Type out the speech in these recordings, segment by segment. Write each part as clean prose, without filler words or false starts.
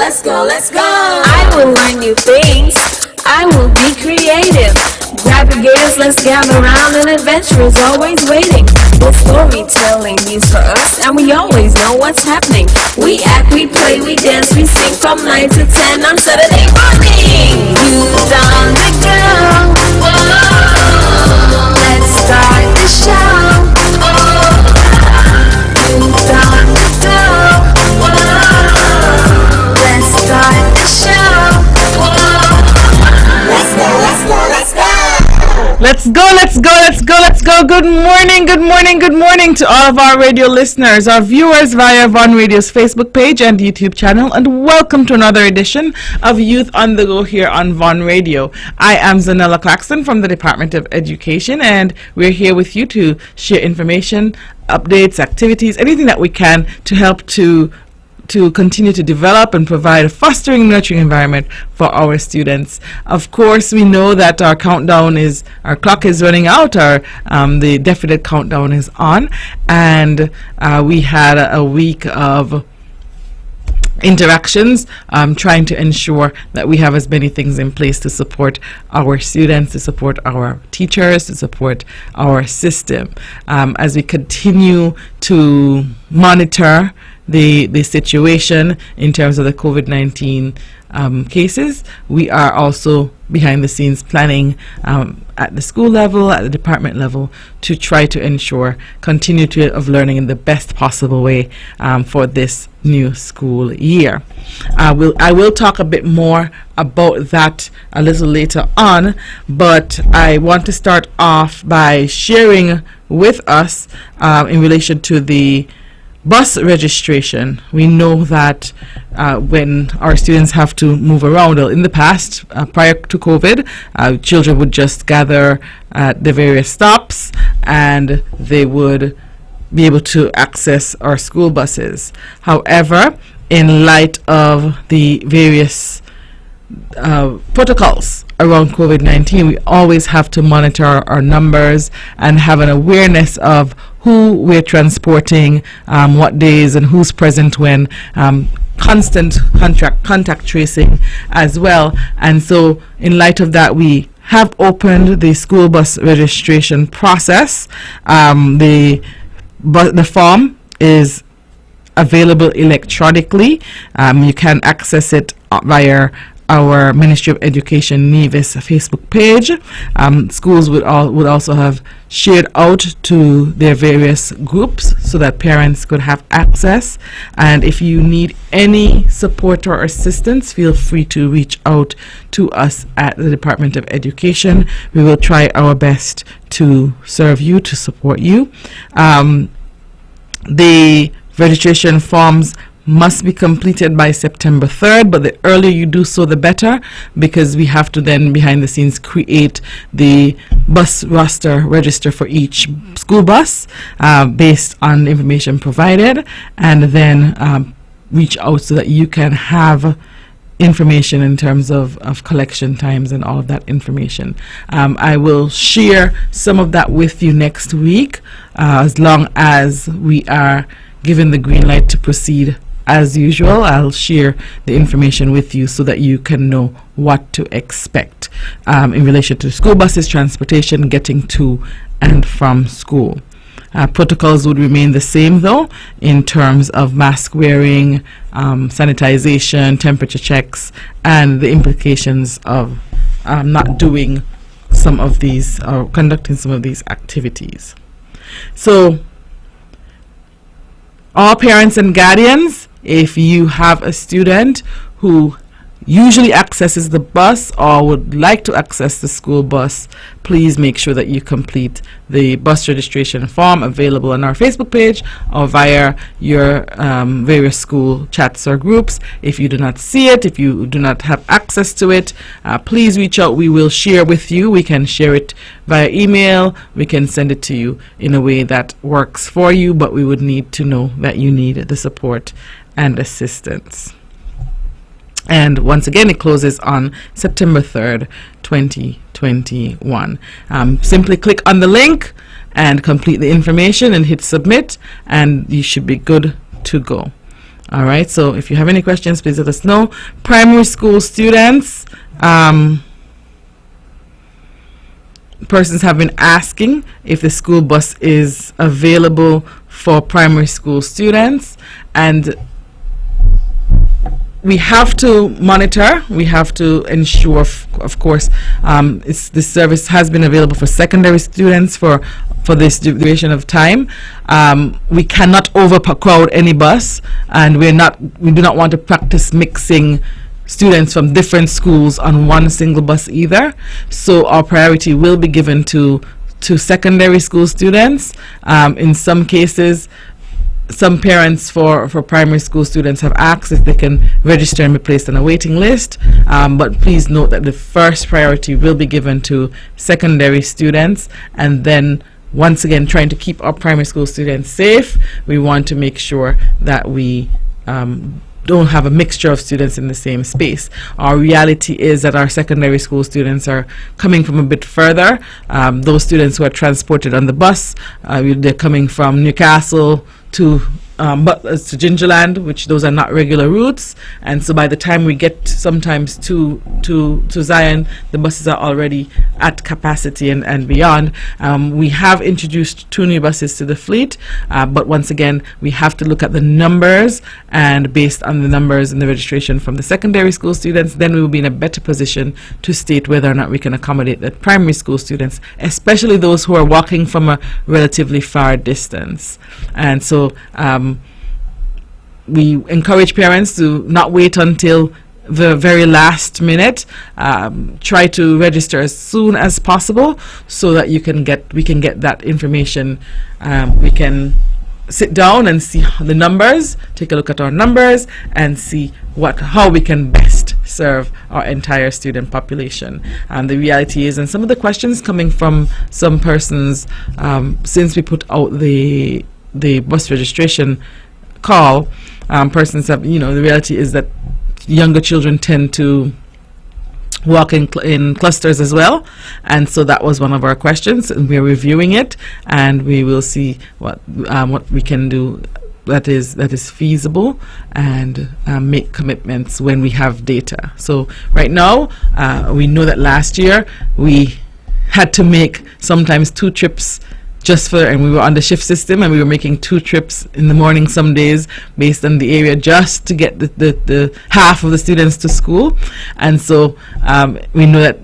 let's go, let's go. I will learn new things. I will be creative. Grab your gears, let's gather around. An adventure is always waiting. The storytelling news for us, and we always know what's happening. We act, we play, we dance, we sing from 9 to 10 on Saturday morning. Youth on the go. Whoa. Let's start the show. Youth on the go. Whoa. Let's start the show. Whoa. Let's go, let's go, let's go. Let's go, let's go, let's go, let's go. Good morning, good morning, good morning to all of our radio listeners, our viewers via Von Radio's Facebook page and YouTube channel, and welcome to another edition of Youth on the Go here on Von Radio. I am Zahnela Claxton from the Department of Education, and we're here with you to share information, updates, activities, anything that we can to help to continue to develop and provide a fostering, nurturing environment for our students. Of course, we know that our clock is running out, the definite countdown is on, and we had a week of interactions, trying to ensure that we have as many things in place to support our students, to support our teachers, to support our system. As we continue to monitor the situation in terms of the COVID-19 cases, we are also behind the scenes planning at the school level, at the department level, to try to ensure continuity of learning in the best possible way for this new school year. I will talk a bit more about that a little later on, but I want to start off by sharing with us in relation to the bus registration. We know that when our students have to move around, in the past, prior to COVID, children would just gather at the various stops and they would be able to access our school buses. However, in light of the various protocols around COVID-19, we always have to monitor our numbers and have an awareness of who we're transporting, what days, and who's present when, constant contact tracing as well. And so in light of that, we have opened the school bus registration process. The form is available electronically. You can access it via our Ministry of Education Nevis Facebook page. Schools would also have shared out to their various groups so that parents could have access. And if you need any support or assistance, feel free to reach out to us at the Department of Education. We will try our best to serve you, to support you. The registration forms must be completed by September 3rd, but the earlier you do so, the better, because we have to then behind the scenes create the bus roster register for each school bus based on the information provided, and then reach out so that you can have information in terms of collection times and all of that information. I will share some of that with you next week, as long as we are given the green light to proceed. As usual, I'll share the information with you so that you can know what to expect in relation to school buses, transportation, getting to and from school. Protocols would remain the same, though, in terms of mask wearing, sanitization, temperature checks, and the implications of not doing some of these or conducting some of these activities. So, all parents and guardians, if you have a student who usually accesses the bus or would like to access the school bus, please make sure that you complete the bus registration form available on our Facebook page or via your various school chats or groups. If you do not see it, if you do not have access to it, please reach out. We will share with you. We can share it via email. We can send it to you in a way that works for you, but we would need to know that you need the support and assistance. And once again, it closes on September 3rd, 2021. Simply click on the link and complete the information and hit submit, and you should be good to go. All right, so if you have any questions, please let us know. Primary school students, persons have been asking if the school bus is available for primary school students, and we have to monitor, we have to ensure, of course, this service has been available for secondary students for this duration of time. We cannot overcrowd any bus, and we do not want to practice mixing students from different schools on one single bus either. So our priority will be given to secondary school students. In some cases, some parents for primary school students have asked if they can register and be placed on a waiting list, but please note that the first priority will be given to secondary students, and then once again, trying to keep our primary school students safe, we want to make sure that we don't have a mixture of students in the same space. Our reality is that our secondary school students are coming from a bit further. Those students who are transported on the bus, they're coming from Newcastle to Gingerland, which those are not regular routes, and so by the time we get sometimes to Zion, the buses are already at capacity and beyond. We have introduced 2 new buses to the fleet, but once again we have to look at the numbers, and based on the numbers and the registration from the secondary school students, then we will be in a better position to state whether or not we can accommodate the primary school students, especially those who are walking from a relatively far distance. And so we encourage parents to not wait until the very last minute. Try to register as soon as possible so that we can get that information. We can sit down and see the numbers, take a look at our numbers, and see how we can best serve our entire student population. And the reality is, and some of the questions coming from some persons since we put out the bus registration call, persons have, the reality is that younger children tend to walk in clusters as well, and so that was one of our questions, and we're reviewing it, and we will see what we can do that is feasible, and make commitments when we have data. So right now, we know that last year we had to make sometimes 2 trips and we were on the shift system, and we were making 2 trips in the morning some days based on the area just to get the half of the students to school. And so we know that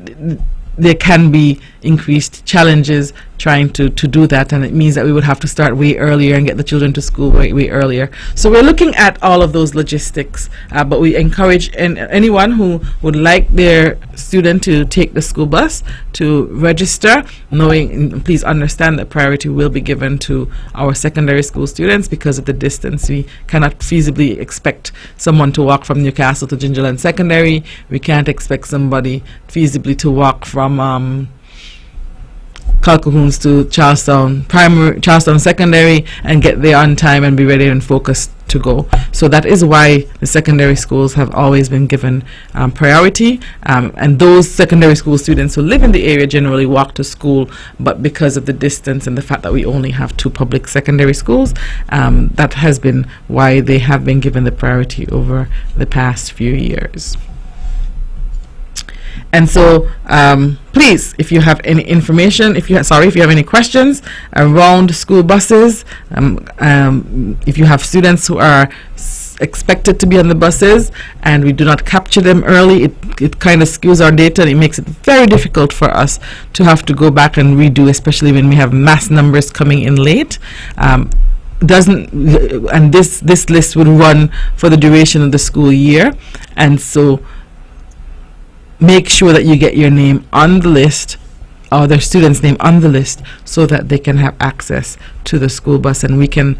there can be increased challenges trying to do that, and it means that we would have to start way earlier and get the children to school way earlier. So we're looking at all of those logistics, but we encourage anyone who would like their student to take the school bus to register, please understand that priority will be given to our secondary school students because of the distance. We cannot feasibly expect someone to walk from Newcastle to Gingerland Secondary. We can't expect somebody feasibly to walk from Calcahoons to Charlestown Secondary and get there on time and be ready and focused to go. So that is why the secondary schools have always been given priority, and those secondary school students who live in the area generally walk to school, but because of the distance and the fact that we only have 2 public secondary schools, that has been why they have been given the priority over the past few years. And so please, if you have any information, if you have any questions around school buses, if you have students who are expected to be on the buses and we do not capture them early, it kind of skews our data, and it makes it very difficult for us to have to go back and redo, especially when we have mass numbers coming in late. And this list would run for the duration of the school year, and so make sure that you get your name on the list, or their student's name on the list, so that they can have access to the school bus, and we can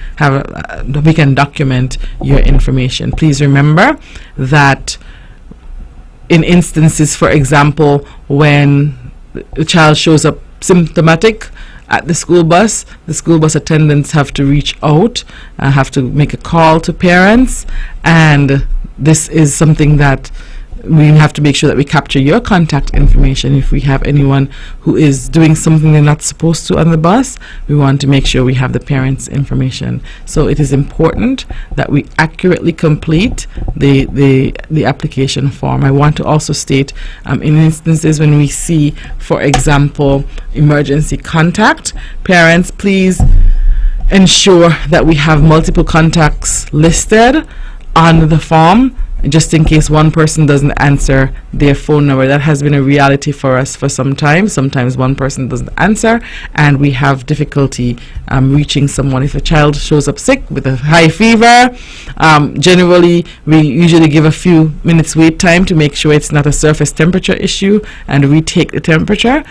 document your information. Please remember that in instances, for example, when the child shows up symptomatic at the school bus attendants have to reach out, have to make a call to parents, and this is something that we have to make sure that we capture your contact information. If we have anyone who is doing something they're not supposed to on the bus, we want to make sure we have the parents' information. So it is important that we accurately complete the application form. I want to also state in instances when we see, for example, emergency contact, parents, please ensure that we have multiple contacts listed on the form, just in case one person doesn't answer their phone number. That has been a reality for us for some time. Sometimes one person doesn't answer and we have difficulty reaching someone. If a child shows up sick with a high fever, generally we usually give a few minutes wait time to make sure it's not a surface temperature issue and retake the temperature,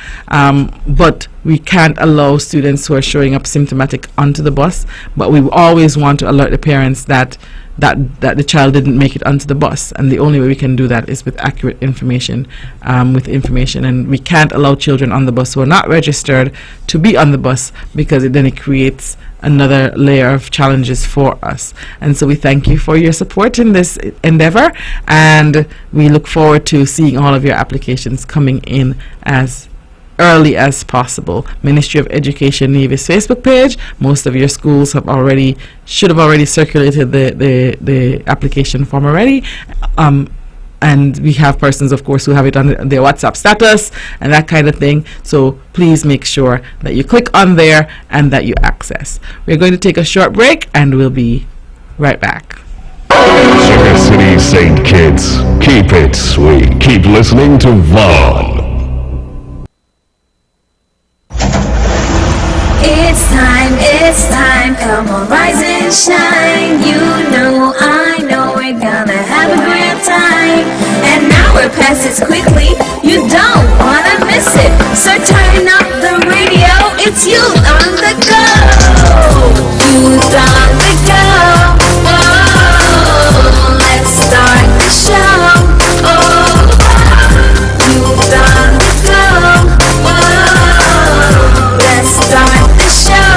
but we can't allow students who are showing up symptomatic onto the bus. But we always want to alert the parents that the child didn't make it onto the bus, and the only way we can do that is with accurate information, and we can't allow children on the bus who are not registered to be on the bus, because then it creates another layer of challenges for us. And so we thank you for your support in this endeavor, and we look forward to seeing all of your applications coming in as early as possible. Ministry of Education Nevis Facebook page. Most of your schools should have already circulated the application form already. And we have persons, of course, who have it on their WhatsApp status and that kind of thing. So please make sure that you click on there and that you access. We're going to take a short break and we'll be right back. Sugar City St. Kitts, keep it sweet. Keep listening to Vaughn. It's time, come on, rise and shine. You know, I know, we're gonna have a great time. And now we're past it quickly, you don't wanna miss it. So turn up the radio, it's Youth on the Go. Youth on the Go. Oh, let's start the show. Oh, Youth on the Go. Oh, let's start the show.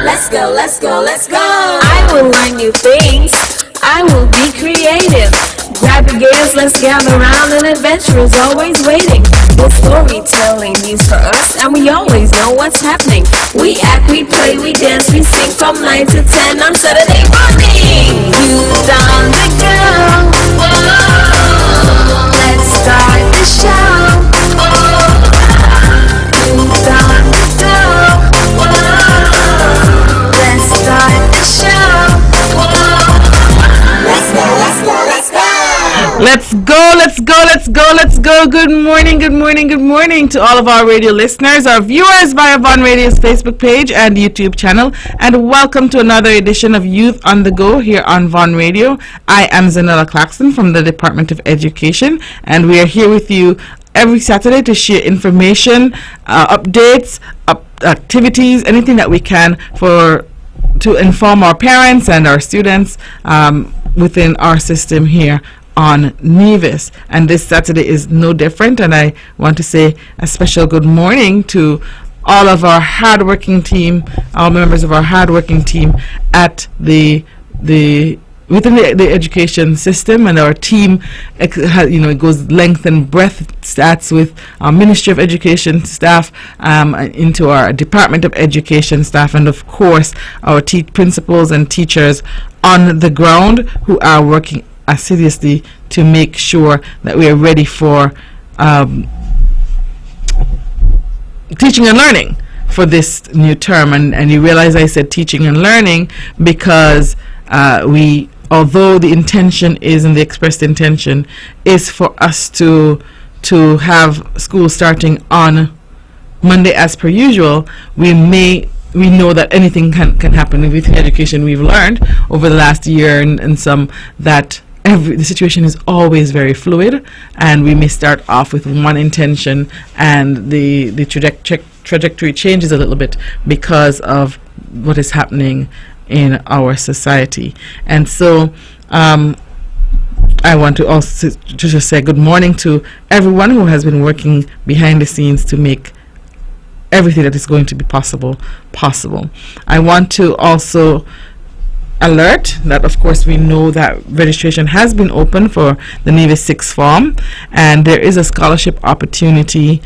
Let's go, let's go, let's go. I will learn new things. I will be creative. Grab your gears, let's gather around. An adventure is always waiting. The storytelling news for us, and we always know what's happening. We act, we play, we dance, we sing from 9 to 10 on Saturday morning. Youth on the Go. Whoa, let's start the show. Youth on the Go. Whoa, let's start the show. Let's go, let's go, let's go. Let's go, let's go, let's go, let's go. Good morning, good morning, good morning to all of our radio listeners, our viewers via Vaughn Radio's Facebook page and YouTube channel, and welcome to another edition of Youth on the Go here on Vaughn Radio. I am Zahnela Claxton from the Department of Education, and we are here with you every Saturday to share information, updates, activities, anything that we can to inform our parents and our students within our system here on Nevis. And this Saturday is no different, and I want to say a special good morning to all of our hardworking team, all members of our hardworking team at within the education system, and our team, it goes length and breadth. It starts with our Ministry of Education staff, into our Department of Education staff, and of course our principals and teachers on the ground who are working assiduously to make sure that we are ready for teaching and learning for this new term. And you realize I said teaching and learning because although the intention is, and the expressed intention is, for us to have school starting on Monday as per usual, we know that anything can happen. With education, we've learned over the last year and some that the situation is always very fluid, and we may start off with one intention and the trajectory changes a little bit because of what is happening in our society. And so I want to also just say good morning to everyone who has been working behind the scenes to make everything that is going to be possible. I want to also alert that, of course, we know that registration has been open for the Navy Sixth Form, and there is a scholarship opportunity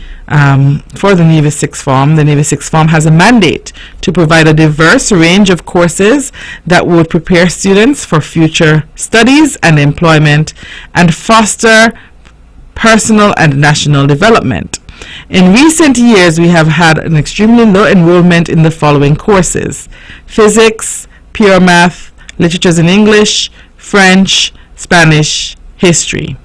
for the Navy Sixth Form. The Navy Sixth Form has a mandate to provide a diverse range of courses that would prepare students for future studies and employment and foster personal and national development. In recent years, we have had an extremely low enrollment in the following courses: physics, pure math, literatures in English, French, Spanish, history.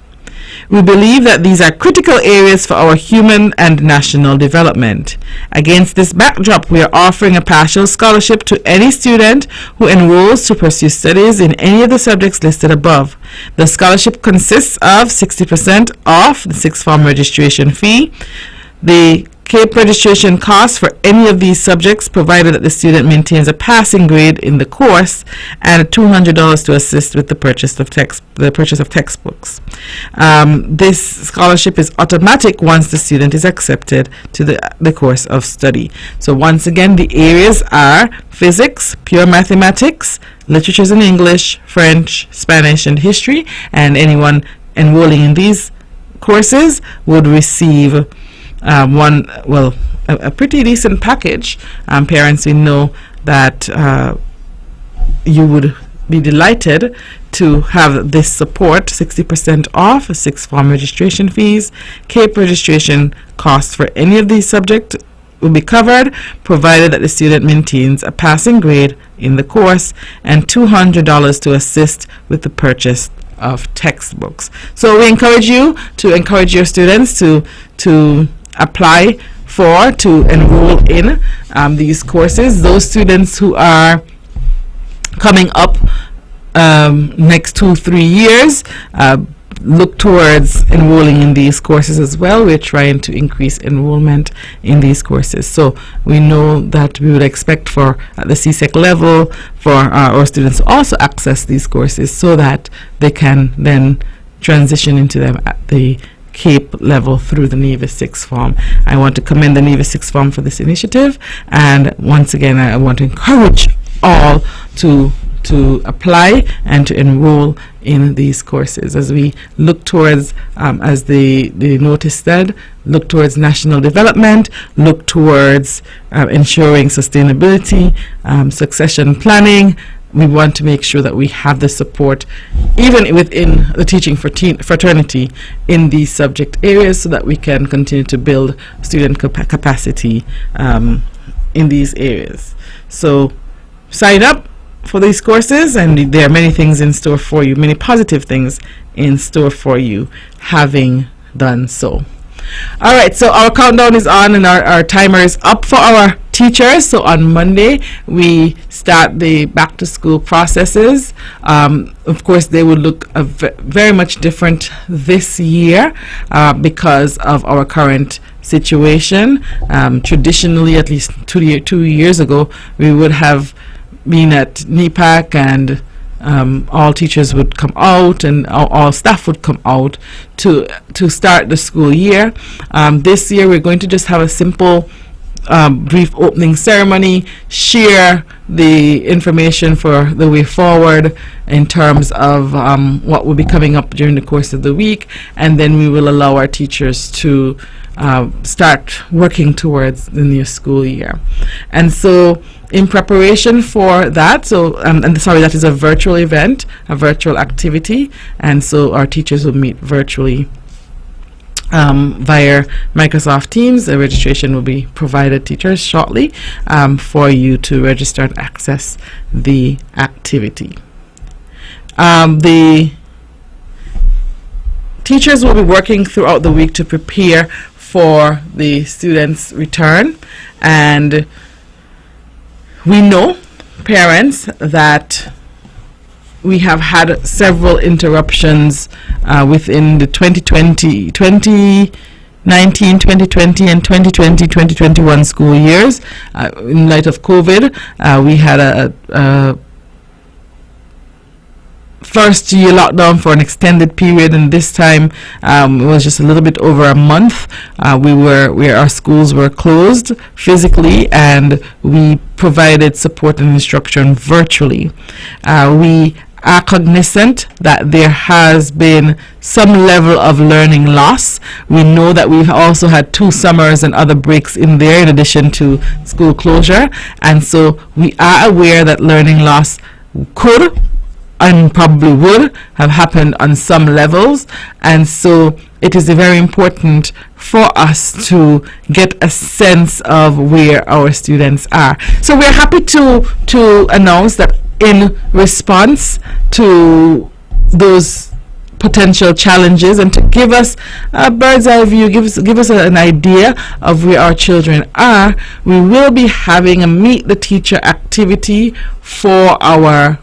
We believe that these are critical areas for our human and national development. Against this backdrop, we are offering a partial scholarship to any student who enrolls to pursue studies in any of the subjects listed above. The scholarship consists of 60% off the sixth form registration fee. The CAPE registration costs for any of these subjects, provided that the student maintains a passing grade in the course, and $200 to assist with the purchase of textbooks. This scholarship is automatic once the student is accepted to the course of study. So once again, the areas are physics, pure mathematics, literatures in English, French, Spanish, and history, and anyone enrolling in these courses would receive a pretty decent package. Parents, we know that you would be delighted to have this support. 60% off sixth form registration fees. CAPE registration costs for any of these subjects will be covered, provided that the student maintains a passing grade in the course, and $200 to assist with the purchase of textbooks. So we encourage you to encourage your students to apply to enroll in these courses. Those students who are coming up next 2-3 years, look towards enrolling in these courses as well. We're trying to increase enrollment in these courses. So we know that we would expect for at the CSEC level for our students to also access these courses so that they can then transition into them at the CAPE level through the Navy Sixth Form. I want to commend the Navy Sixth Form for this initiative, and once again I want to encourage all to apply and to enroll in these courses as we look towards, as the notice said, look towards national development, look towards ensuring sustainability, succession planning. We want to make sure that we have the support even within the teaching fraternity in these subject areas so that we can continue to build student capacity in these areas. So sign up for these courses, and there are many things in store for you, many positive things in store for you having done so. All right, so our countdown is on and our timer is up for our teachers. So on Monday we start the back to school processes. Of course, they will look very much different this year because of our current situation. Traditionally, at least 2 years ago, we would have been at NEPAC, and all teachers would come out and all staff would come out to start the school year. This year we're going to just have a simple brief opening ceremony, share the information for the way forward in terms of what will be coming up during the course of the week, and then we will allow our teachers to start working towards the new school year. And so in preparation for that, that is a virtual event, a virtual activity, and so our teachers will meet virtually via Microsoft Teams. The registration will be provided teachers shortly for you to register and access the activity. The teachers will be working throughout the week to prepare for the students' return, and we know, parents, that we have had several interruptions within the 2019, 2020, and 2020-2021 school years. In light of COVID, we had a first year lockdown for an extended period, and this time it was just a little bit over a month. Where our schools were closed physically, and we provided support and instruction virtually. We are cognizant that there has been some level of learning loss. We know that we've also had 2 summers and other breaks in there in addition to school closure, and so we are aware that learning loss could and probably would have happened on some levels, and so it is very important for us to get a sense of where our students are. So we're happy to announce that in response to those potential challenges, and to give us a bird's eye view, give us an idea of where our children are, we will be having a Meet the Teacher activity for our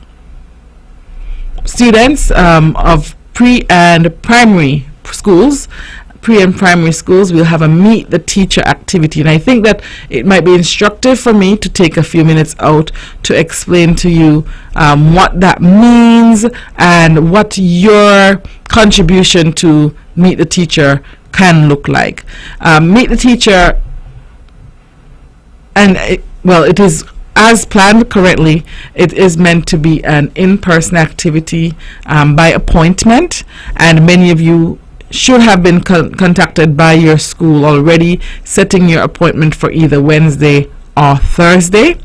students of pre and primary schools. We'll have a Meet the Teacher activity, and I think that it might be instructive for me to take a few minutes out to explain to you what that means and what your contribution to Meet the Teacher can look like. Meet the Teacher, and it is, as planned correctly, it is meant to be an in-person activity by appointment, and many of you should have been contacted by your school already, setting your appointment for either Wednesday or Thursday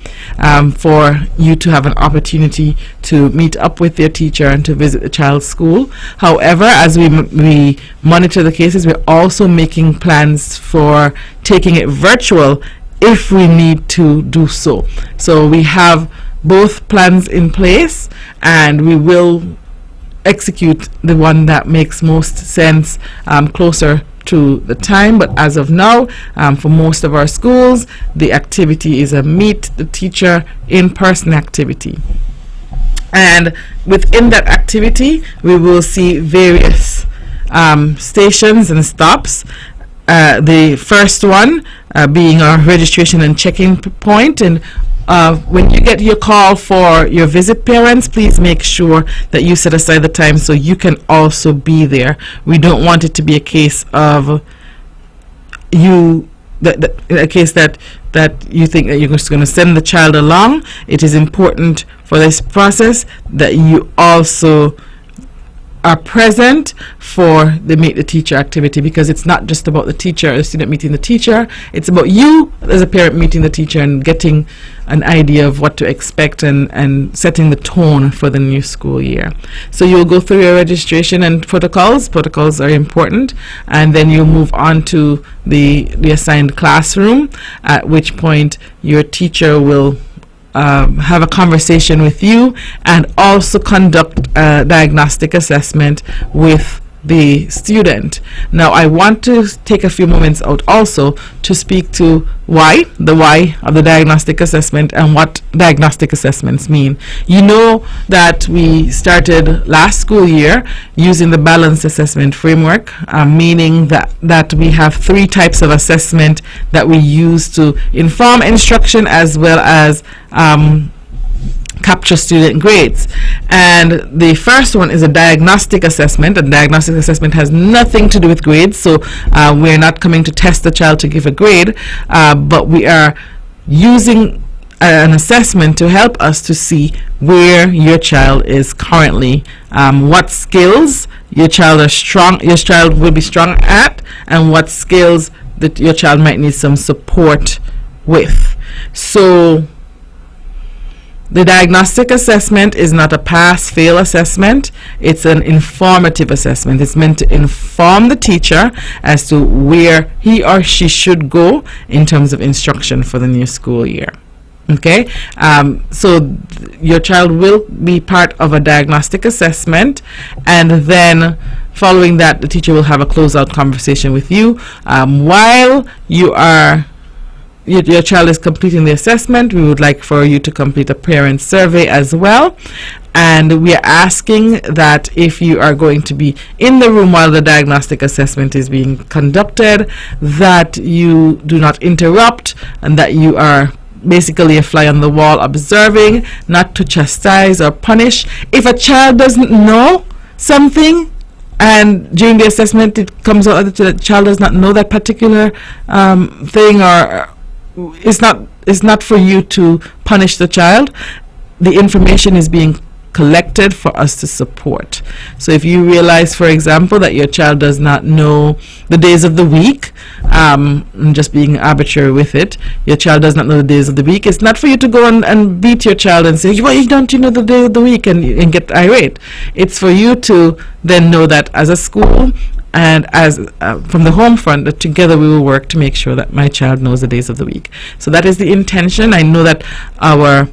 for you to have an opportunity to meet up with their teacher and to visit the child's school. However, as we monitor the cases, we're also making plans for taking it virtual if we need to do so. So we have both plans in place, and we will execute the one that makes most sense closer to the time. But as of now, for most of our schools, the activity is a Meet the Teacher in-person activity. And within that activity, we will see various stations and stops. The first one being our registration and check-in point, and when you get your call for your visit parents, please make sure that you set aside the time so you can also be there. We don't want it to be a case of a case that you think that you're just going to send the child along. It is important for this process that you also are present for the Meet the Teacher activity, because it's not just about the teacher or the student meeting the teacher, it's about you as a parent meeting the teacher and getting an idea of what to expect and setting the tone for the new school year. So you'll go through your registration and protocols. Protocols are important, and then you'll move on to the assigned classroom, at which point your teacher will have a conversation with you and also conduct a diagnostic assessment with the student. Now, I want to take a few moments out also to speak to the why of the diagnostic assessment and what diagnostic assessments mean. You know that we started last school year using the balanced assessment framework, meaning that we have 3 types of assessment that we use to inform instruction as well as capture student grades. And the first one is a diagnostic assessment. A diagnostic assessment has nothing to do with grades, so we're not coming to test the child to give a grade, but we are using an assessment to help us to see where your child is currently, what skills your child will be strong at, and what skills that your child might need some support with. So the diagnostic assessment is not a pass-fail assessment. It's an informative assessment. It's meant to inform the teacher as to where he or she should go in terms of instruction for the new school year. Okay, so your child will be part of a diagnostic assessment, and then following that, the teacher will have a closeout conversation with you while your child is completing the assessment. We would like for you to complete a parent survey as well, and we are asking that if you are going to be in the room while the diagnostic assessment is being conducted, that you do not interrupt and that you are basically a fly on the wall, observing, not to chastise or punish. If a child doesn't know something, and during the assessment it comes out that the child does not know that particular thing, or it's not for you to punish the child. The information is being collected for us to support. So if you realize, for example, that your child does not know the days of the week, I'm just being arbitrary with it, your child does not know the days of the week, it's not for you to go and beat your child and say, well, don't you know the day of the week, and get irate. It's for you to then know that as a school and as from the home front, that together we will work to make sure that my child knows the days of the week. So that is the intention. I know that our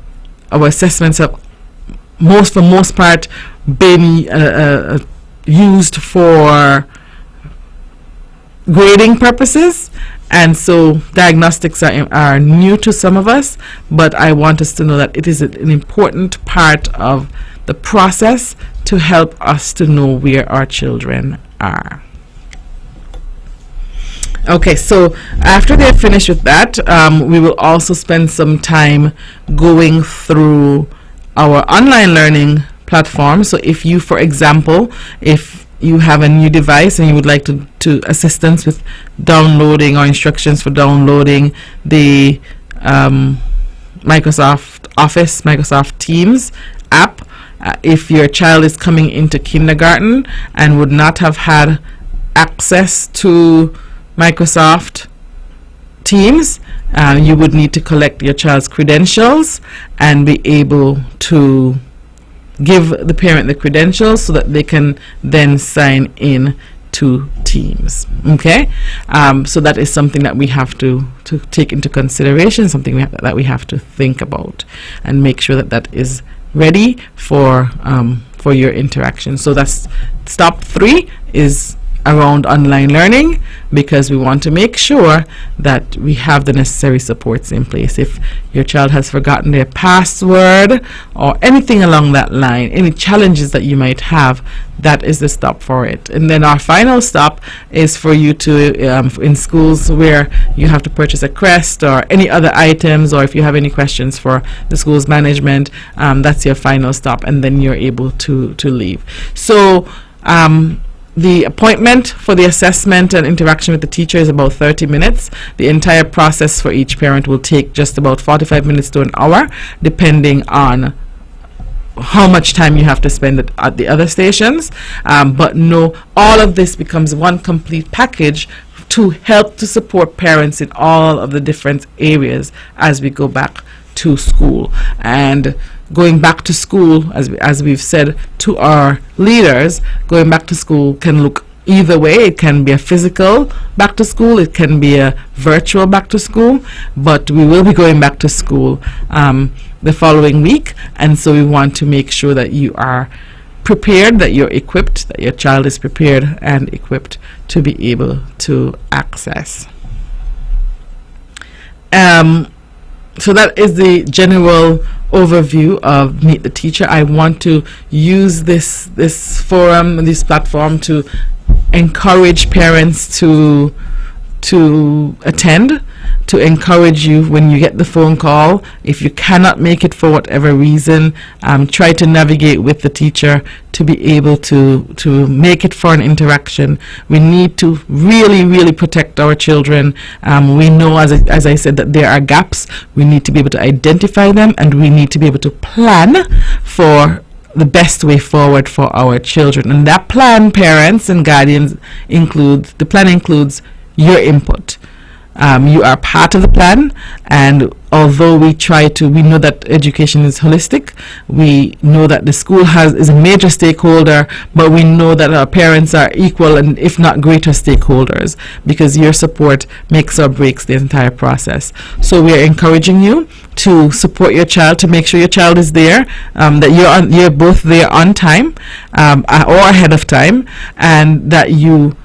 assessments have for most part been used for grading purposes, and so diagnostics are new to some of us, but I want us to know that it is an important part of the process to help us to know where our children are. Okay, so after they're finished with that, we will also spend some time going through our online learning platform. So if you, for example, if you have a new device and you would like to assistance with downloading or instructions for downloading the Microsoft Office, Microsoft Teams app, if your child is coming into kindergarten and would not have had access to Microsoft Teams, you would need to collect your child's credentials and be able to give the parent the credentials so that they can then sign in to Teams. Okay, so that is something that we have to take into consideration, something that we have to think about and make sure that is ready for your interaction. So that's stop 3 is around online learning, because we want to make sure that we have the necessary supports in place. If your child has forgotten their password or anything along that line, any challenges that you might have, that is the stop for it. And then our final stop is for you to, in schools where you have to purchase a crest or any other items, or if you have any questions for the school's management, that's your final stop, and then you're able to leave. So the appointment for the assessment and interaction with the teacher is about 30 minutes. The entire process for each parent will take just about 45 minutes to an hour, depending on how much time you have to spend at the other stations. But no, all of this becomes one complete package to help to support parents in all of the different areas as we go back to school. And going back to school, as we've said to our leaders, going back to school can look either way. It can be a physical back to school, it can be a virtual back to school, but we will be going back to school the following week, and so we want to make sure that you are prepared, that you're equipped, that your child is prepared and equipped to be able to access. So that is the general overview of Meet the Teacher. I want to use this forum, this platform, to encourage parents to attend, to encourage you when you get the phone call. If you cannot make it for whatever reason, try to navigate with the teacher to be able to make it for an interaction. We need to really protect our children. We know, as I said, that there are gaps. We need to be able to identify them, and we need to be able to plan for the best way forward for our children. And that plan, parents and guardians, includes your input. You are part of the plan, and although we know that education is holistic, we know that the school is a major stakeholder, but we know that our parents are equal and if not greater stakeholders, because your support makes or breaks the entire process. So we are encouraging you to support your child, to make sure your child is there, that you're both there on time or ahead of time, and that you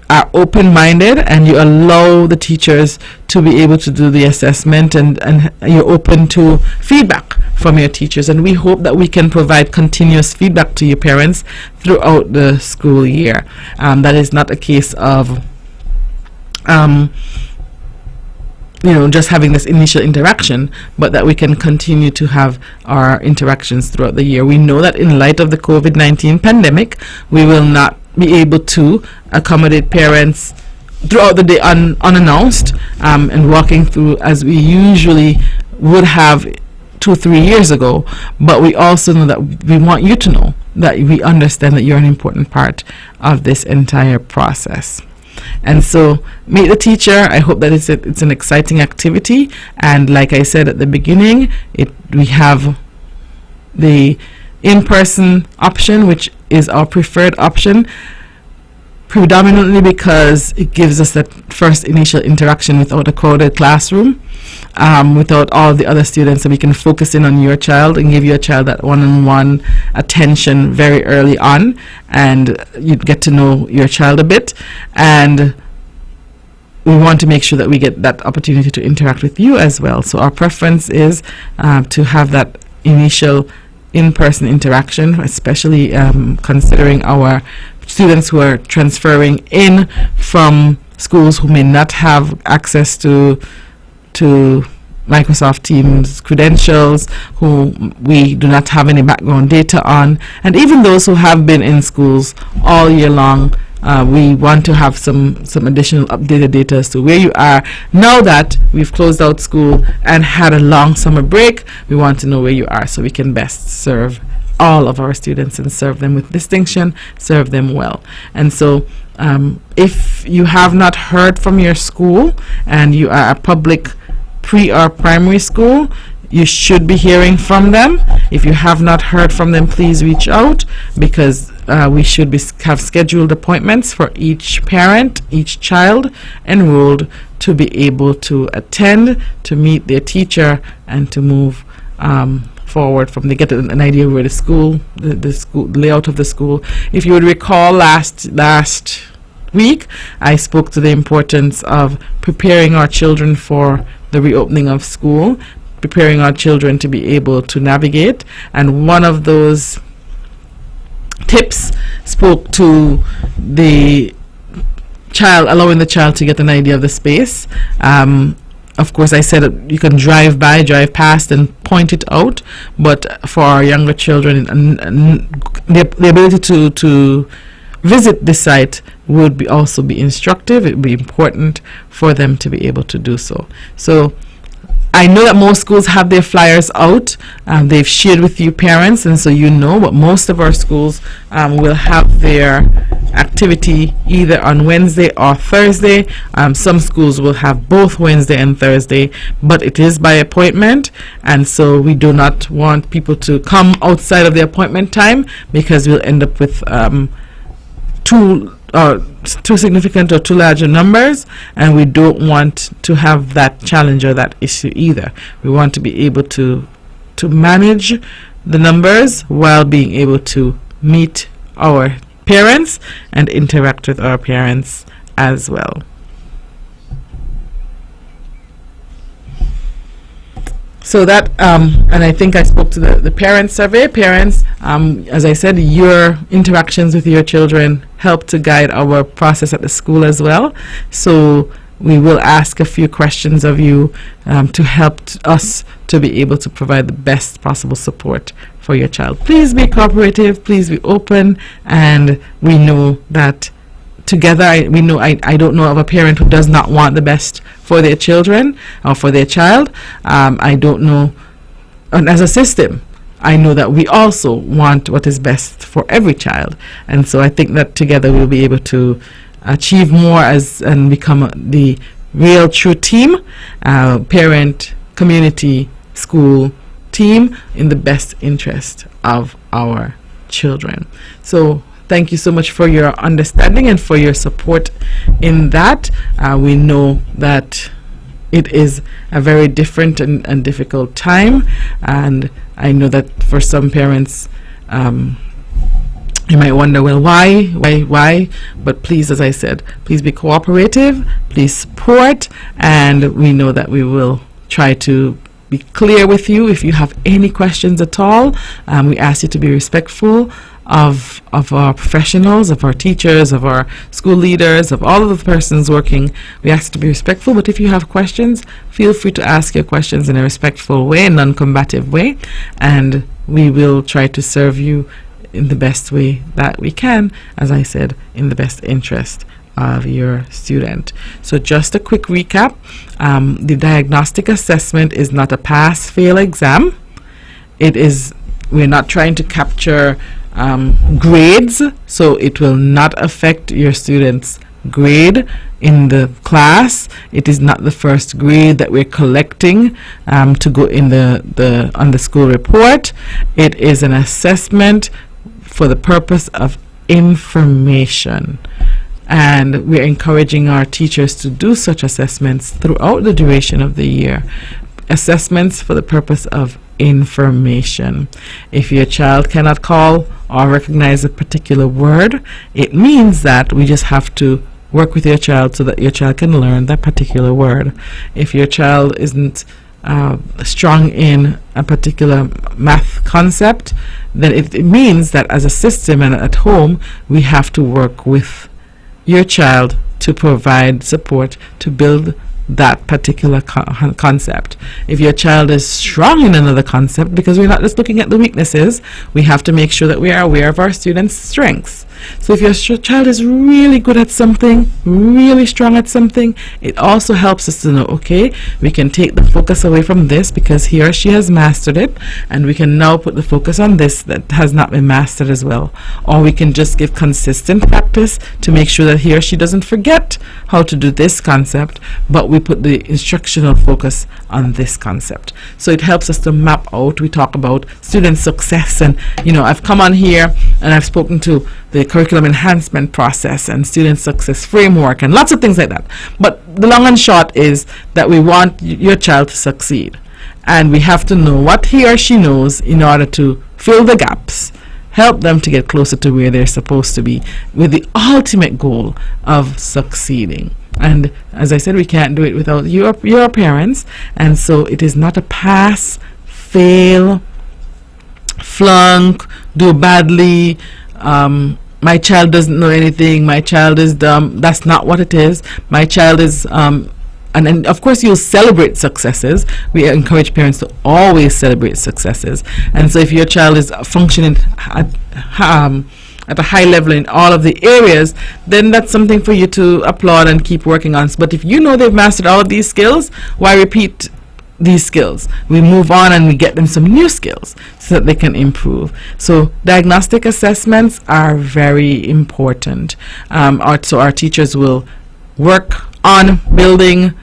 are open-minded and you allow the teachers to be able to do the assessment, and you're open to feedback from your teachers. And we hope that we can provide continuous feedback to your parents throughout the school year. That is not a case of just having this initial interaction, but that we can continue to have our interactions throughout the year. We know that in light of the COVID-19 pandemic, we will not be able to accommodate parents throughout the day unannounced and walking through as we usually would have 2-3 years ago. But we also know that we want you to know that we understand that you're an important part of this entire process. And so, meet the teacher. I hope that it's an exciting activity. And like I said at the beginning, we have the in-person option, which is our preferred option, predominantly because it gives us that first initial interaction without a crowded classroom, without all the other students, so we can focus in on your child and give your child that one-on-one attention very early on, and you get to know your child a bit. And we want to make sure that we get that opportunity to interact with you as well. So our preference is to have that initial in-person interaction, especially considering our students who are transferring in from schools who may not have access to Microsoft Teams credentials, who we do not have any background data on, and even those who have been in schools all year long. We want to have some additional updated data as to where you are now that we've closed out school and had a long summer break. We want to know where you are so we can best serve all of our students and serve them with distinction, serve them well. And so if you have not heard from your school and you are a public pre or primary school, you should be hearing from them. If you have not heard from them, please reach out, because we should have scheduled appointments for each parent, each child enrolled, to be able to attend, to meet their teacher, and to move forward from they get an idea where the school layout of the school. If you would recall, last week I spoke to the importance of preparing our children for the reopening of school, preparing our children to be able to navigate, and one of those tips spoke to the child, allowing the child to get an idea of the space. Of course, I said you can drive past and point it out, but for our younger children, the ability to visit the site would also be instructive. It would be important for them to be able to do so. So I know that most schools have their flyers out. They've shared with you parents, and so you know, but most of our schools will have their activity either on Wednesday or Thursday. Some schools will have both Wednesday and Thursday, but it is by appointment, and so we do not want people to come outside of the appointment time, because we'll end up with too significant or too large numbers, and we don't want to have that challenge or that issue either. We want to be able to manage the numbers while being able to meet our parents and interact with our parents as well. So that, and I think I spoke to the parent survey. Parents, as I said, your interactions with your children help to guide our process at the school as well. So we will ask a few questions of you to help us to be able to provide the best possible support for your child. Please be cooperative, please be open, and we know that together, I don't know of a parent who does not want the best for their children or for their child. I don't know, and as a system, I know that we also want what is best for every child. And so I think that together we'll be able to achieve more and become the real true team, parent, community, school team, in the best interest of our children. So thank you so much for your understanding and for your support in that. We know that it is a very different and difficult time, and I know that for some parents, you might wonder, well, why? But please, as I said, please be cooperative, please support, and we know that we will try to be clear with you. If you have any questions at all, we ask you to be respectful of our professionals, of our teachers, of our school leaders, of all of the persons working. We ask to be respectful, but if you have questions, feel free to ask your questions in a respectful way, non-combative way, and we will try to serve you in the best way that we can, as I said, in the best interest of your student. So just a quick recap. The diagnostic assessment is not a pass-fail exam. We're not trying to capture grades, so it will not affect your student's grade in the class. It is not the first grade that we're collecting to go in on the school report. It is an assessment for the purpose of information. And we're encouraging our teachers to do such assessments throughout the duration of the year. Assessments for the purpose of information. If your child cannot call or recognize a particular word, it means that we just have to work with your child so that your child can learn that particular word. If your child isn't strong in a particular math concept, then it means that as a system and at home, we have to work with your child to provide support to build that particular concept. If your child is strong in another concept, because we're not just looking at the weaknesses, we have to make sure that we are aware of our students' strengths. So if your child is really good at something, really strong at something, it also helps us to know, okay, we can take the focus away from this because he or she has mastered it, and we can now put the focus on this that has not been mastered as well. Or we can just give consistent practice to make sure that he or she doesn't forget how to do this concept, but we put the instructional focus on this concept. So it helps us to map out. We talk about student success, and I've come on here and I've spoken to the curriculum enhancement process and student success framework and lots of things like that. But the long and short is that we want your child to succeed, and we have to know what he or she knows in order to fill the gaps, help them to get closer to where they're supposed to be, with the ultimate goal of succeeding. And as I said, we can't do it without your parents, and so it is not a pass, fail, flunk, do badly, my child doesn't know anything, my child is dumb. That's not what it is. My child is and of course you'll celebrate successes. We encourage parents to always celebrate successes. And so if your child is functioning at a high level in all of the areas, then that's something for you to applaud and keep working on. But if you know they've mastered all of these skills, why repeat these skills? We move on and we get them some new skills so that they can improve. So diagnostic assessments are very important. So our teachers will work on building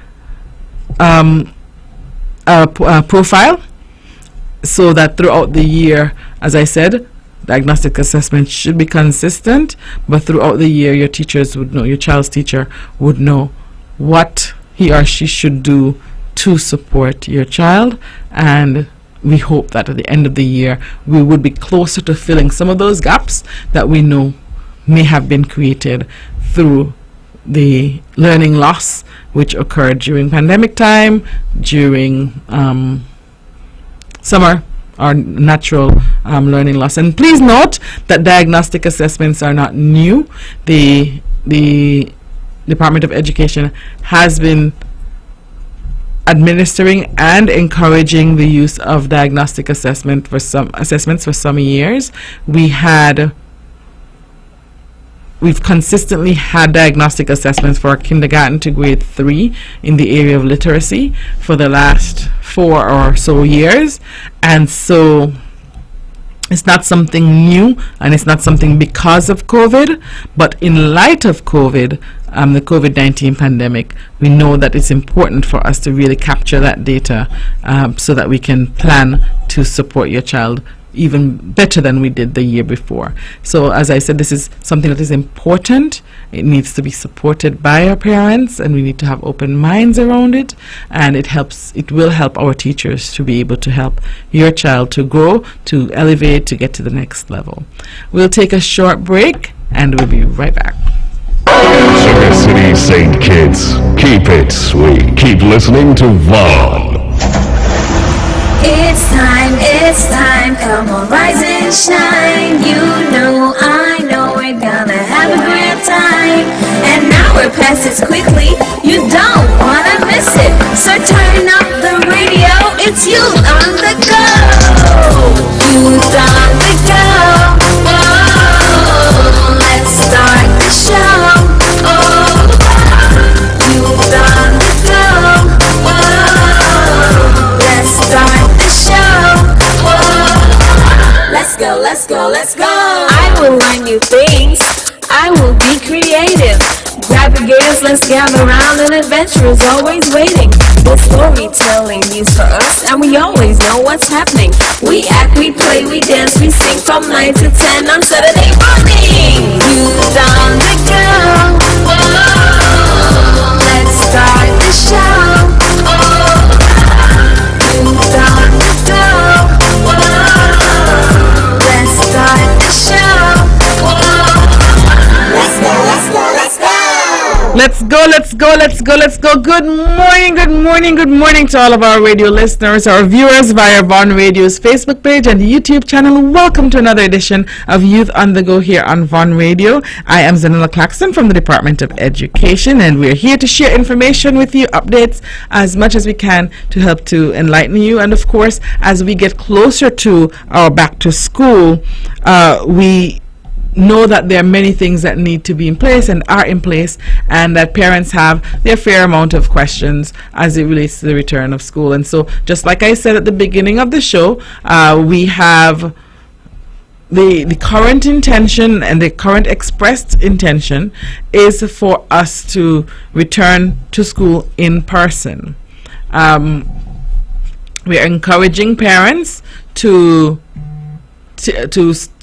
a profile so that throughout the year, as I said, diagnostic assessment should be consistent, but throughout the year your teachers would know, your child's teacher would know what he or she should do to support your child, and we hope that at the end of the year we would be closer to filling some of those gaps that we know may have been created through the learning loss which occurred during pandemic time, during summer, or natural learning loss. And please note that diagnostic assessments are not new. The Department of Education has been administering and encouraging the use of diagnostic assessments for some years. We've consistently had diagnostic assessments for kindergarten to grade 3 in the area of literacy for the last 4 or so years, and so it's not something new, and it's not something because of COVID, but in light of COVID, the COVID-19 pandemic, we know that it's important for us to really capture that data so that we can plan to support your child even better than we did the year before. So as I said, this is something that is important. It needs to be supported by our parents, and we need to have open minds around it, and it will help our teachers to be able to help your child to grow, to elevate, to get to the next level. We'll take a short break and we'll be right back. Sugar City St. Kitts, keep it sweet. Keep listening to Vaughn. It's time, come on, rise and shine. You know, I know we're gonna have a great time. And now we're past it quickly, you don't wanna miss it. So turn up the radio, it's you on the go. Youth on the go. Whoa, let's start the show. Oh, youth on the go. Whoa, let's start the show. Whoa, let's go. I will learn new things. I will be creative. Grab your gears, let's gather around. An adventure is always waiting. The storytelling news for us, and we always know what's happening. We act, we play, we dance, we sing from 9 to 10 on Saturday morning. Youth on the go. Whoa, let's start the show. Oh, youth on the go. Whoa, let's start the show. Whoa, let's go. Good morning to all of our radio listeners, our viewers via Vaughan Radio's Facebook page and YouTube channel. Welcome to another edition of Youth on the Go here on Vaughan Radio. I am Zahnela Claxton from the Department of Education, and we're here to share information with you, updates as much as we can to help to enlighten you. And of course, as we get closer to our back to school, we know that there are many things that need to be in place and are in place, and that parents have their fair amount of questions as it relates to the return of school. And so, just like I said at the beginning of the show, we have the current intention, and the current expressed intention is for us to return to school in person. We are encouraging parents to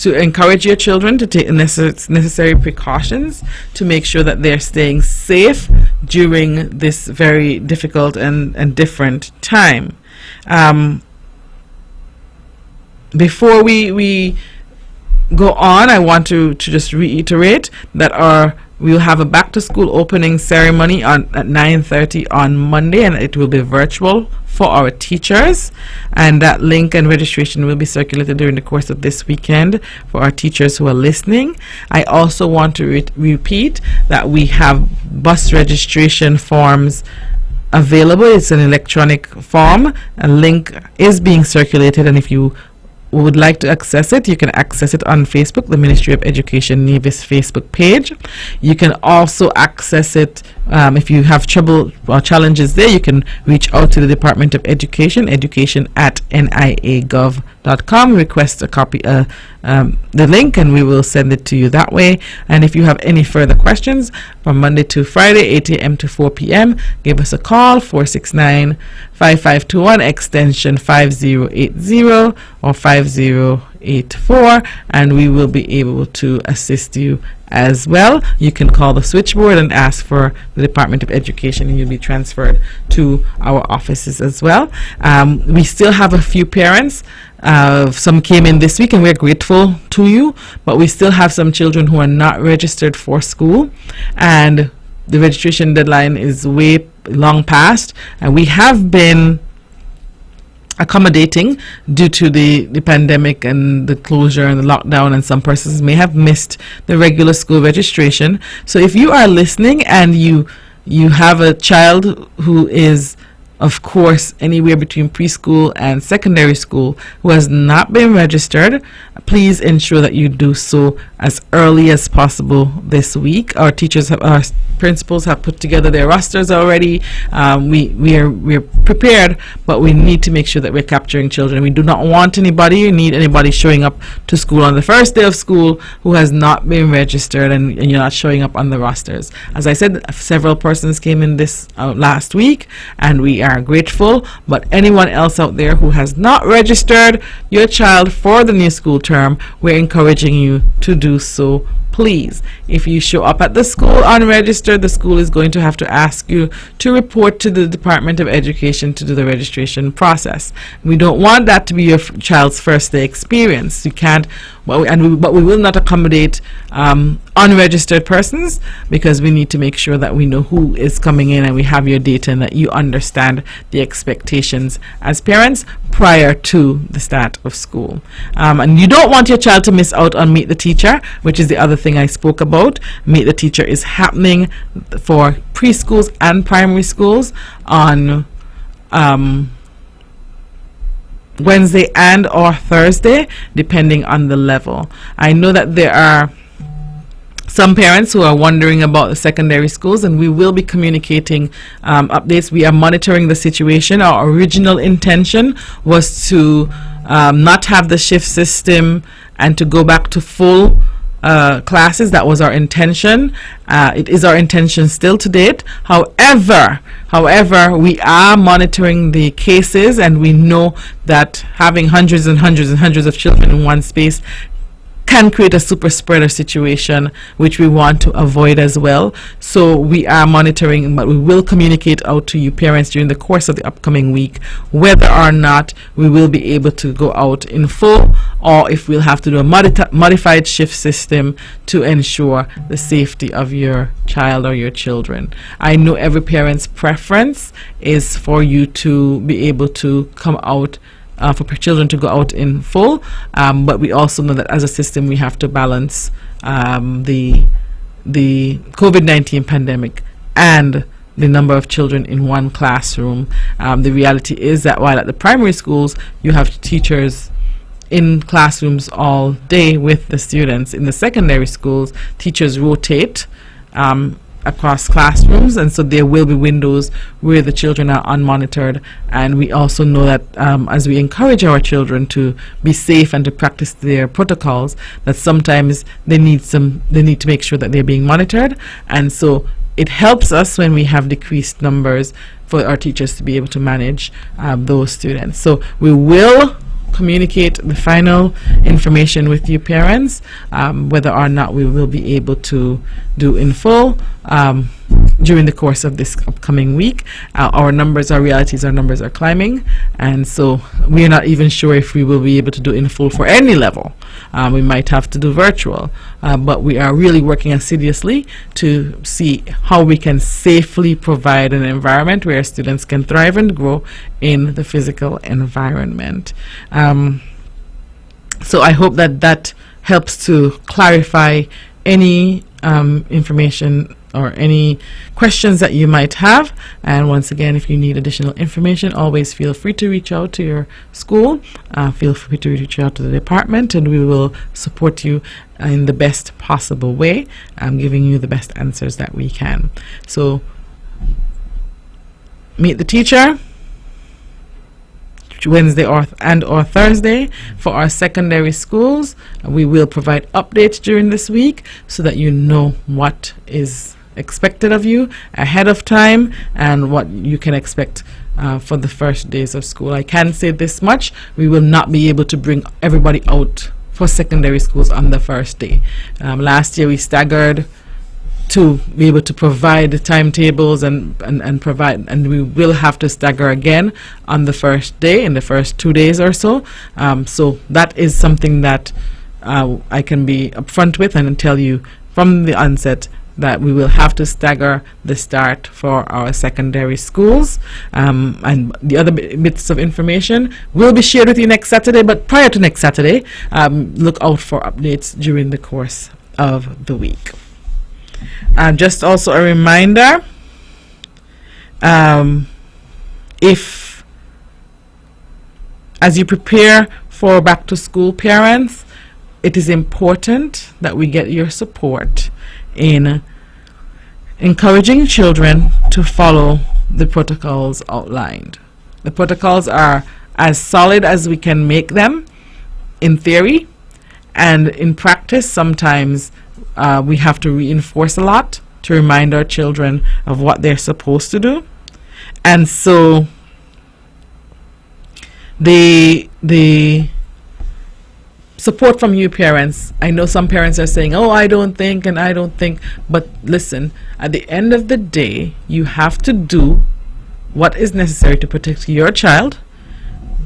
encourage your children to take necessary precautions to make sure that they're staying safe during this very difficult and different time. Before we go on, I want to just reiterate that we'll have a back to school opening ceremony at 9:30 on Monday, and it will be virtual for our teachers, and that link and registration will be circulated during the course of this weekend for our teachers who are listening. I also want to repeat that we have bus registration forms available. It's an electronic form. A link is being circulated, and if you would like to access it, you can access it on Facebook, the Ministry of Education Nevis Facebook page. You can also access it if you have trouble or challenges there. You can reach out to the Department of Education at nia.gov.com, request a copy the link, and we will send it to you that way. And if you have any further questions, from Monday to Friday, 8 a.m. to 4 p.m., give us a call, 469-5521, extension 5080 or 5084, and we will be able to assist you as well. You can call the switchboard and ask for the Department of Education, and you'll be transferred to our offices as well. We still have a few parents. Some came in this week, and we're grateful to you, but we still have some children who are not registered for school, and the registration deadline is way long past, and we have been accommodating due to the pandemic and the closure and the lockdown, and some persons may have missed the regular school registration. So if you are listening and you have a child who is, of course, anywhere between preschool and secondary school who has not been registered, please ensure that you do so as early as possible this week. Our principals have put together their rosters already. We're prepared, but we need to make sure that we're capturing children. We do not want need anybody showing up to school on the first day of school who has not been registered, and you're not showing up on the rosters. As I said, several persons came in this last week, and we are grateful, but anyone else out there who has not registered your child for the new school term, we're encouraging you to do so. Please, if you show up at the school unregistered, the school is going to have to ask you to report to the Department of Education to do the registration process. We don't want that to be your child's first day experience. You can't, but we will not accommodate unregistered persons, because we need to make sure that we know who is coming in and we have your data and that you understand the expectations as parents prior to the start of school. And you don't want your child to miss out on Meet the Teacher, which is the other thing I spoke about. Meet the Teacher is happening for preschools and primary schools on Wednesday and or Thursday, depending on the level. I know that there are some parents who are wondering about the secondary schools, and we will be communicating updates. We are monitoring the situation. Our original intention was to not have the shift system and to go back to full classes. That was our intention. It is our intention still to date. However, we are monitoring the cases, and we know that having hundreds and hundreds and hundreds of children in one space can create a super spreader situation, which we want to avoid as well. So we are monitoring, but we will communicate out to you parents during the course of the upcoming week whether or not we will be able to go out in full, or if we'll have to do a modified shift system to ensure the safety of your child or your children. I know every parent's preference is for you to be able to come out, for children to go out in full, but we also know that as a system we have to balance the COVID-19 pandemic and the number of children in one classroom. The reality is that while at the primary schools you have teachers in classrooms all day with the students, in the secondary schools teachers rotate across classrooms, and so there will be windows where the children are unmonitored. And we also know that as we encourage our children to be safe and to practice their protocols, that sometimes they need to make sure that they're being monitored. And so it helps us when we have decreased numbers for our teachers to be able to manage those students. So we will communicate the final information with you parents, whether or not we will be able to do in full during the course of this upcoming week. Our numbers, our realities, our numbers are climbing, and so we're not even sure if we will be able to do in full for any level. We might have to do virtual, but we are really working assiduously to see how we can safely provide an environment where students can thrive and grow in the physical environment. So I hope that helps to clarify any information or any questions that you might have. And once again, if you need additional information, always feel free to reach out to your school, feel free to reach out to the department, and we will support you in the best possible way, giving you the best answers that we can. So Meet the Teacher Wednesday or Thursday for our secondary schools. We will provide updates during this week so that you know what is expected of you ahead of time and what you can expect for the first days of school. I can say this much: we will not be able to bring everybody out for secondary schools on the first day. Last year we staggered to be able to provide the timetables and provide, and we will have to stagger again on the first day, in the first 2 days or so. So that is something that I can be upfront with and tell you from the onset that we will have to stagger the start for our secondary schools. And the other bits of information will be shared with you next Saturday, but prior to next Saturday, look out for updates during the course of the week. Just also a reminder, if as you prepare for back to school, parents, it is important that we get your support in encouraging children to follow the protocols outlined. The protocols are as solid as we can make them in theory, and in practice sometimes we have to reinforce a lot to remind our children of what they're supposed to do. And so the support from you parents, I know some parents are saying, oh, I don't think, but listen, at the end of the day, you have to do what is necessary to protect your child,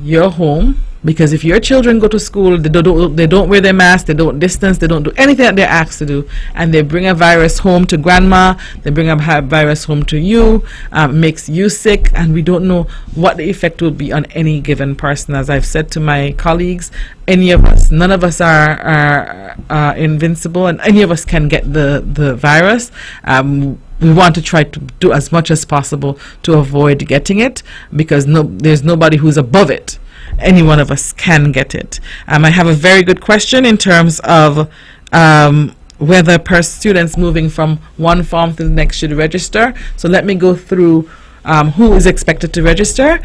your home, Because if your children go to school, they don't wear their mask, they don't distance, they don't do anything that they're asked to do, and they bring a virus home to grandma, they bring a virus home to you, makes you sick, and we don't know what the effect will be on any given person. As I've said to my colleagues, any of us, none of us are invincible, and any of us can get the virus. We want to try to do as much as possible to avoid getting it, because there's nobody who's above it. Any one of us can get it. I have a very good question in terms of whether students moving from one form to the next should register. So let me go through who is expected to register.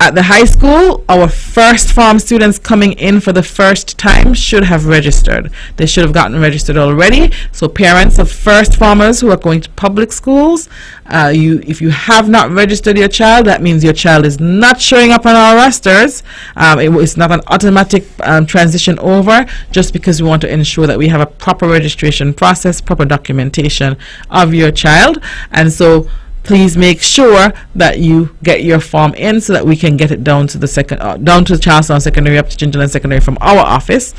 At the high school, our first form students coming in for the first time should have registered. They should have gotten registered already. So parents of first formers who are going to public schools, if you have not registered your child, that means your child is not showing up on our rosters. It's not an automatic transition over, just because we want to ensure that we have a proper registration process, proper documentation of your child. And so please make sure that you get your form in so that we can get it down to the Charlestown Secondary, up to Gingerland Secondary from our office.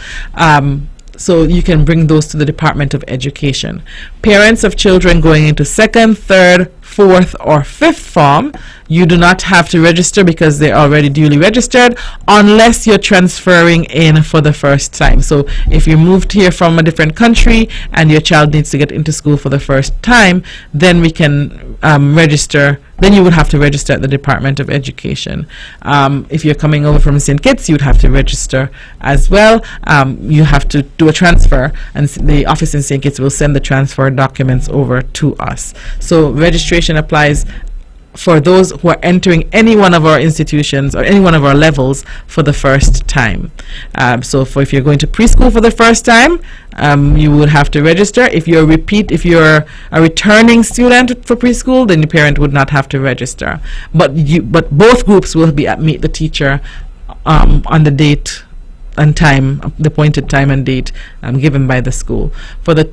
So you can bring those to the Department of Education. Parents of children going into second, third, fourth, or fifth form, you do not have to register because they're already duly registered, unless you're transferring in for the first time. So if you moved here from a different country and your child needs to get into school for the first time, then we can register. Then you would have to register at the Department of Education. If you're coming over from St. Kitts, you'd have to register as well. You have to do a transfer, and the office in St. Kitts will send the transfer documents over to us. So registration applies for those who are entering any one of our institutions or any one of our levels for the first time. So if you're going to preschool for the first time, you would have to register. If you're a returning student for preschool, then the parent would not have to register. But both groups will be at Meet the Teacher on the date and time, the appointed time and date given by the school. For the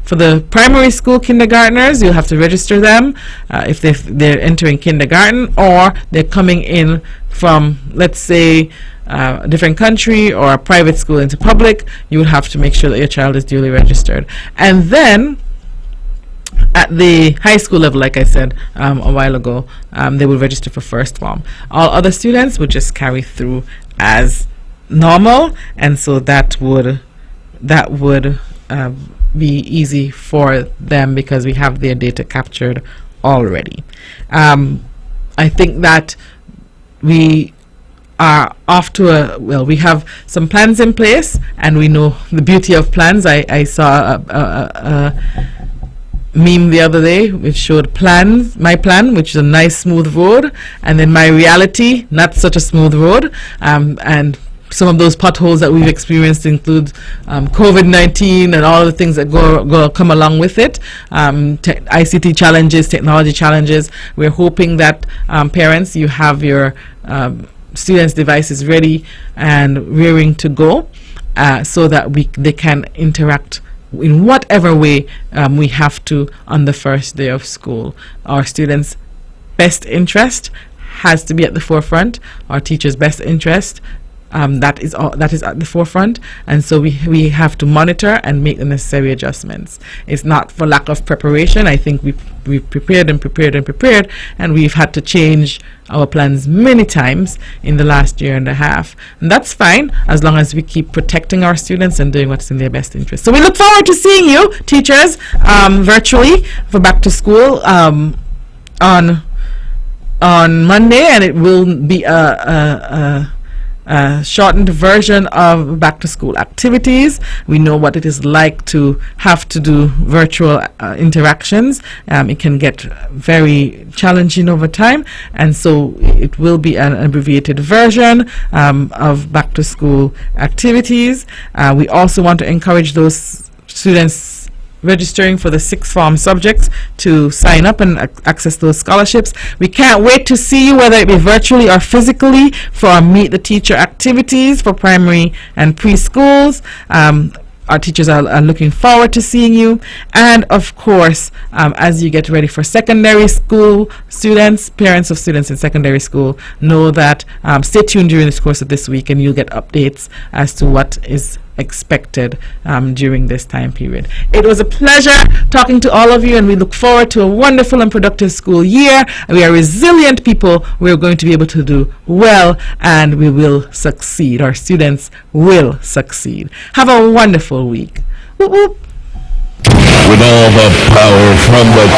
for the primary school kindergartners, you'll have to register them if they're entering kindergarten, or they're coming in from, let's say, a different country or a private school into public. You would have to make sure that your child is duly registered. And then at the high school level, like I said a while ago, they will register for first form. All other students would just carry through as normal, and so that would be easy for them because we have their data captured already. I think that we are off to we have some plans in place, and we know the beauty of plans. I saw a meme the other day which showed my plan, which is a nice smooth road, and then my reality, not such a smooth road, and some of those potholes that we've experienced include COVID-19 and all the things that come along with it, ICT challenges, technology challenges. We're hoping that parents, you have your students' devices ready and rearing to go, so that they can interact in whatever way we have to on the first day of school. Our students' best interest has to be at the forefront. Our teachers' best interest, that is at the forefront, and so we have to monitor and make the necessary adjustments. It's not for lack of preparation. I think we've prepared, and we've had to change our plans many times in the last year and a half, and that's fine as long as we keep protecting our students and doing what's in their best interest. So we look forward to seeing you, teachers, virtually for back to school on Monday, and it will be a shortened version of back to school activities. We know what it is like to have to do virtual interactions. It can get very challenging over time, and so it will be an abbreviated version of back to school activities. We also want to encourage those students registering for the sixth form subjects to sign up and access those scholarships. We can't wait to see you, whether it be virtually or physically, for our Meet the Teacher activities for primary and preschools. our teachers are looking forward to seeing you. And of course, as you get ready for secondary school students, parents of students in secondary school, know that stay tuned during the course of this week and you'll get updates as to what is expected during this time period. It was a pleasure talking to all of you, and we look forward to a wonderful and productive school year. We are resilient people. We're going to be able to do well, and we will succeed. Our students will succeed. Have a wonderful week. Whoop, whoop. With all the power from the